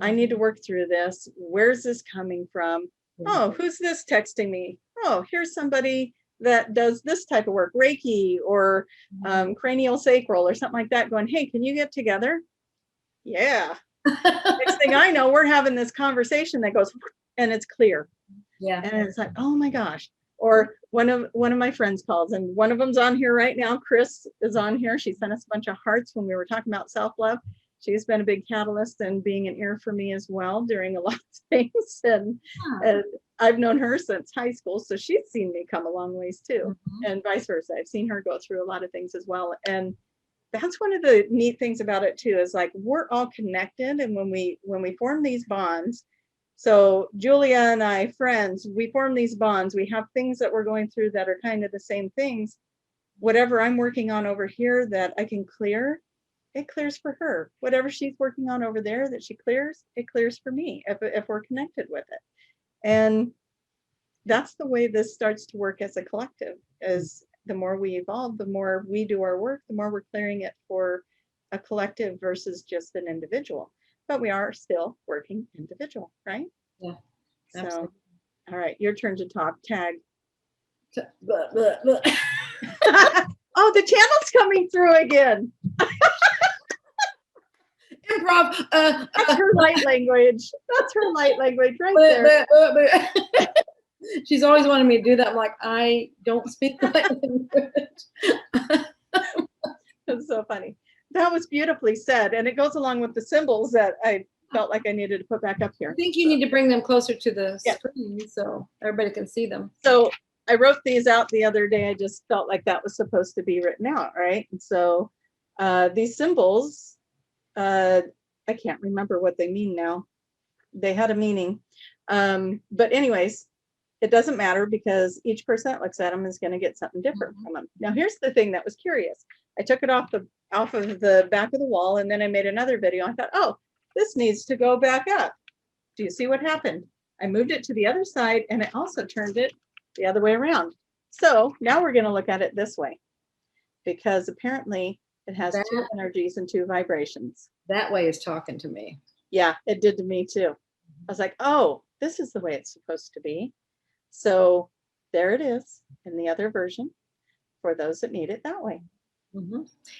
I need to work through this. Where's this coming from? Oh, who's this texting me? Oh, here's somebody that does this type of work, Reiki or cranial sacral or something like that, going, hey, can you get together? Yeah. Next thing I know, we're having this conversation that goes, and it's clear. Yeah. And it's like, oh my gosh. Or one of my friends calls, and one of them's on here right now. Chris is on here. She sent us a bunch of hearts when we were talking about self-love. She's been a big catalyst and being an ear for me as well during a lot of things. And I've known her since high school, so she's seen me come a long ways too, and vice versa. I've seen her go through a lot of things as well. And that's one of the neat things about it too, is like we're all connected. And when we form these bonds, so Julia and I, friends, we form these bonds. We have things that we're going through that are kind of the same things. Whatever I'm working on over here that I can clear, it clears for her. Whatever she's working on over there that she clears, it clears for me if we're connected with it. And that's the way this starts to work as a collective. As the more we evolve, the more we do our work, the more we're clearing it for a collective versus just an individual. But we are still working individual, right? Yeah. So, all right, your turn to talk. Tag. Oh, the channel's coming through again. Improv. That's her light language. That's her light language right there. She's always wanted me to do that. I'm like, I don't speak light language. It's so funny. That was beautifully said. And it goes along with the symbols that I felt like I needed to put back up here. I think you need to bring them closer to the screen so everybody can see them. So I wrote these out the other day. I just felt like that was supposed to be written out, right? And so these symbols, I can't remember what they mean now. They had a meaning. But anyways, it doesn't matter because each person that looks at them is going to get something different from them. Now, here's the thing that was curious. I took it off of the back of the wall, and then I made another video. I thought, oh, this needs to go back up. Do you see what happened? I moved it to the other side, and I also turned it the other way around. So now we're going to look at it this way, because apparently it has two energies and two vibrations. That way is talking to me. Yeah, it did to me too. I was like, oh, this is the way it's supposed to be. So there it is in the other version for those that need it that way.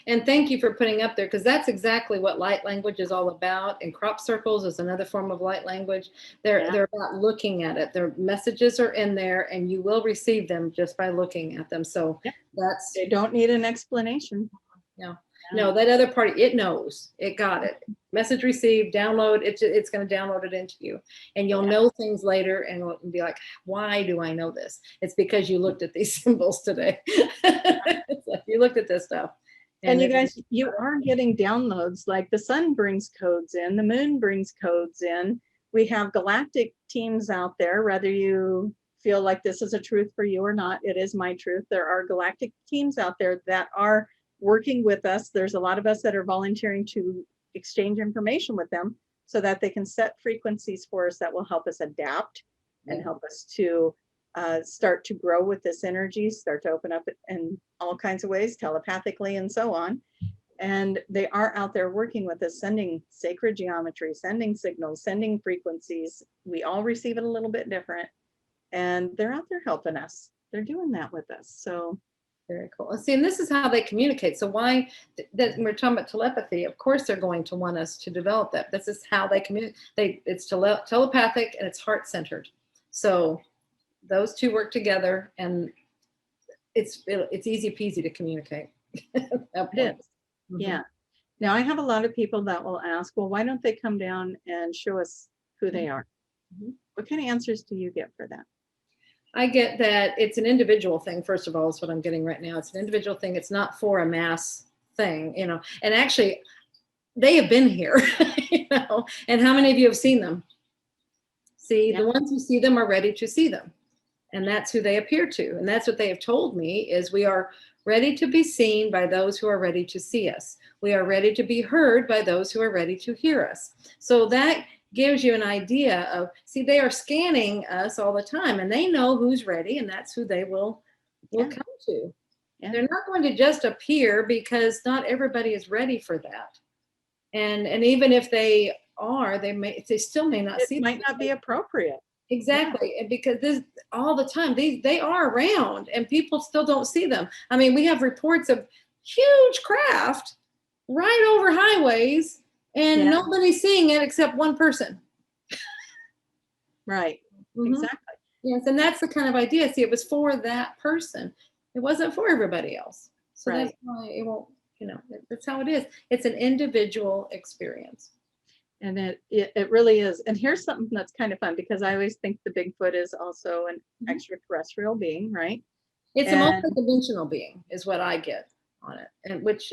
And thank you for putting up there, because that's exactly what light language is all about. And crop circles is another form of light language. They're about looking at it. Their messages are in there, and you will receive them just by looking at them. So they don't need an explanation. No, that other party, it knows. It got it. Message received, download. It's going to download it into you, and you'll know things later, and be like, "Why do I know this?" It's because you looked at these symbols today. It's like you looked at this stuff. And you guys, you are getting downloads. Like the sun brings codes in, the moon brings codes in. We have galactic teams out there. Whether you feel like this is a truth for you or not, it is my truth. There are galactic teams out there that are working with us. There's a lot of us that are volunteering to exchange information with them. so that they can set frequencies for us that will help us adapt and help us to start to grow with this energy, start to open up in all kinds of ways, telepathically and so on. And they are out there working with us, sending sacred geometry, sending signals, sending frequencies. We all receive it a little bit different. And they're out there helping us. They're doing that with us. So very cool. See, and this is how they communicate. So why that we're talking about telepathy, of course they're going to want us to develop that. This is how they communicate. It's telepathic and it's heart-centered. So those two work together, and it's easy peasy to communicate. It is. Yeah. Now I have a lot of people that will ask, well, why don't they come down and show us who they are? What kind of answers do you get for that? I get that it's an individual thing. First of all, is what I'm getting right now. It's an individual thing. It's not for a mass thing, you know. And actually, they have been here, you know. And how many of you have seen them? See, the ones who see them are ready to see them, and that's who they appear to. And that's what they have told me is we are ready to be seen by those who are ready to see us. We are ready to be heard by those who are ready to hear us. So that gives you an idea of, see, they are scanning us all the time, and they know who's ready, and that's who they will come to. They're not going to just appear, because not everybody is ready for that. And even if they are, they still may not see. It might not be appropriate. Exactly. And because this all the time, they are around and people still don't see them. I mean, we have reports of huge craft right over highways, and nobody's seeing it except one person. Right. Exactly. Yes. And that's the kind of idea. See, it was for that person. It wasn't for everybody else. So that's why it won't, you know, that's how it is. It's an individual experience. And it really is. And here's something that's kind of fun, because I always think the Bigfoot is also an extraterrestrial being, right? It's a multidimensional being is what I get on it, and which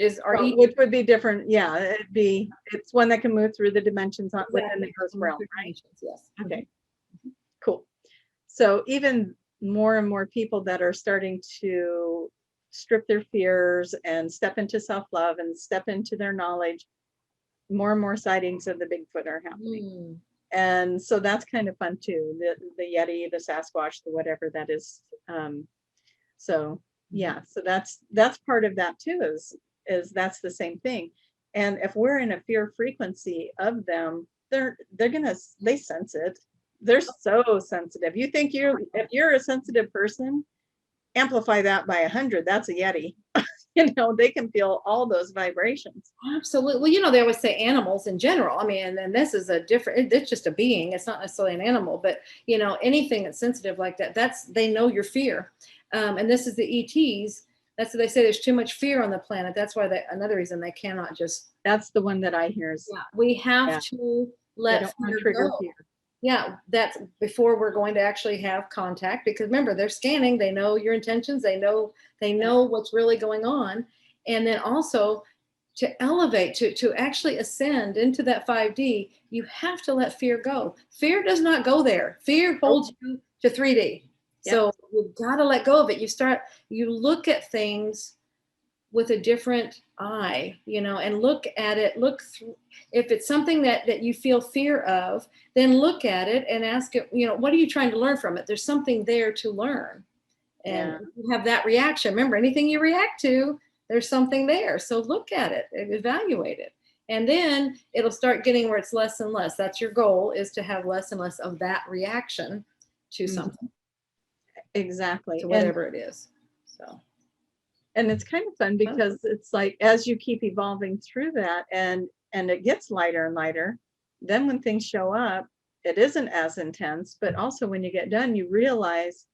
would be different. Yeah, it's one that can move through the dimensions within the Earth realm, right? Yes. Okay. Cool. So even more and more people that are starting to strip their fears and step into self-love and step into their knowledge, more and more sightings of the Bigfoot are happening. And so that's kind of fun too. The Yeti, the Sasquatch, the whatever that is. So yeah, so that's part of that too, is that's the same thing. And if we're in a fear frequency of them, they sense it. They're so sensitive. You think if you're a sensitive person, amplify that by 100, that's a Yeti. You know, they can feel all those vibrations. Absolutely. Well, you know, they always say animals in general. I mean, and this is it's just a being. It's not necessarily an animal, but you know, anything that's sensitive like that, they know your fear. And this is the ETs. That's what they say. There's too much fear on the planet. That's why another reason they cannot just. That's the one that I hear. We have to let fear go. Fear. Yeah, that's before we're going to actually have contact, because remember, they're scanning. They know your intentions. They know what's really going on. And then also to elevate, to actually ascend into that 5D, you have to let fear go. Fear does not go there. Fear holds you to 3D. Yep. So you've got to let go of it. You look at things with a different eye, you know, and look at it, if it's something that you feel fear of, then look at it and ask it, you know, what are you trying to learn from it? There's something there to learn. And you have that reaction. Remember, anything you react to, there's something there. So look at it, evaluate it. And then it'll start getting where it's less and less. That's your goal, is to have less and less of that reaction to something. Exactly. To whatever it is. So. And it's kind of fun, because it's like, as you keep evolving through that and it gets lighter and lighter, then when things show up, it isn't as intense, but also when you get done, you realize,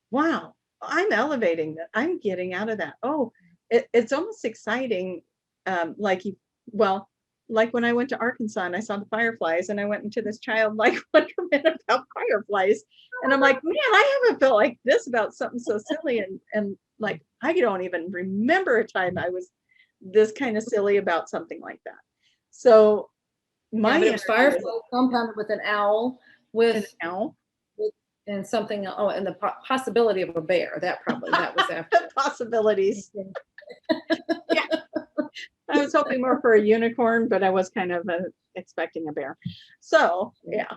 wow, I'm elevating that. I'm getting out of that. Oh, it's almost exciting. Like when I went to Arkansas and I saw the fireflies, and I went into this childlike wonderment about fireflies. And I'm like, man, I haven't felt like this about something so silly. And like, I don't even remember a time I was this kind of silly about something like that. So firefly compounded with an owl, and something. Oh, and the possibility of a bear. That was after. Possibilities. Yeah. I was hoping more for a unicorn, but I was kind of expecting a bear. So yeah,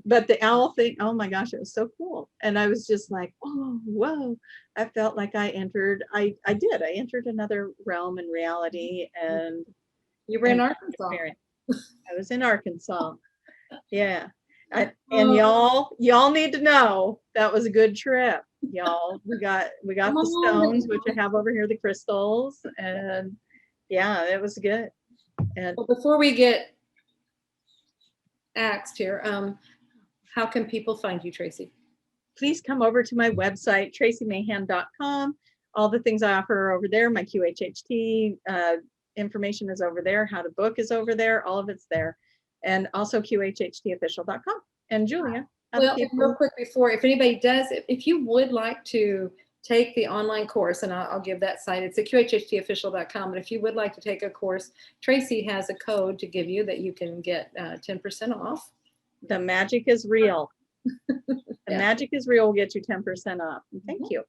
but the owl thing, oh my gosh, it was so cool. And I was just like, oh, whoa. I felt like I entered another realm and reality. And You were in Arkansas. I was in Arkansas. Yeah. And y'all need to know that was a good trip. Y'all, we got the stones, which I have over here, the crystals, and yeah, it was good. And well, before we get axed here, how can people find you, Tracie? Please come over to my website, traciemahan.com. All the things I offer are over there. My QHHT information is over there. How to book is over there. All of it's there. And also QHHTofficial.com. And Julia. Well, real quick before, if anybody does, if you would like to take the online course, and I'll give that site, it's at QHHTofficial.com. But if you would like to take a course, Tracie has a code to give you that you can get 10% off. The magic is real. The magic is real will get you 10% off. Thank you.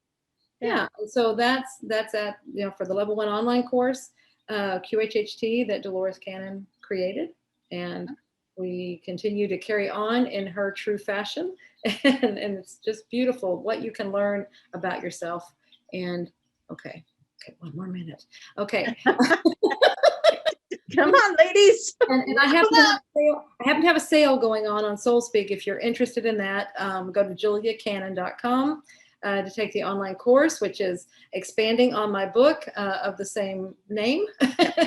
Yeah. So that's at, for the level 1 online course, QHHT that Dolores Cannon created. And we continue to carry on in her true fashion. And it's just beautiful what you can learn about yourself. And okay, 1 more minute. Okay. Come on, ladies. And I happen to have a sale going on SoulSpeak. If you're interested in that, go to juliacannon.com to take the online course, which is expanding on my book of the same name.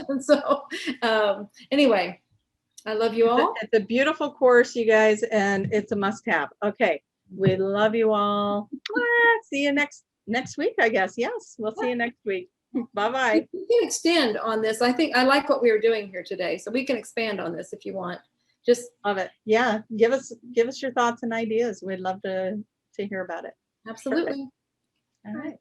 And so anyway, I love you all. It's a beautiful course, you guys, and it's a must-have. Okay, we love you all. See you next week, I guess. Yes, we'll see you next week. Bye-bye. We can extend on this. I think I like what we were doing here today, so we can expand on this if you want. Just love it. Yeah, give us your thoughts and ideas. We'd love to hear about it. Absolutely. Perfect. All right.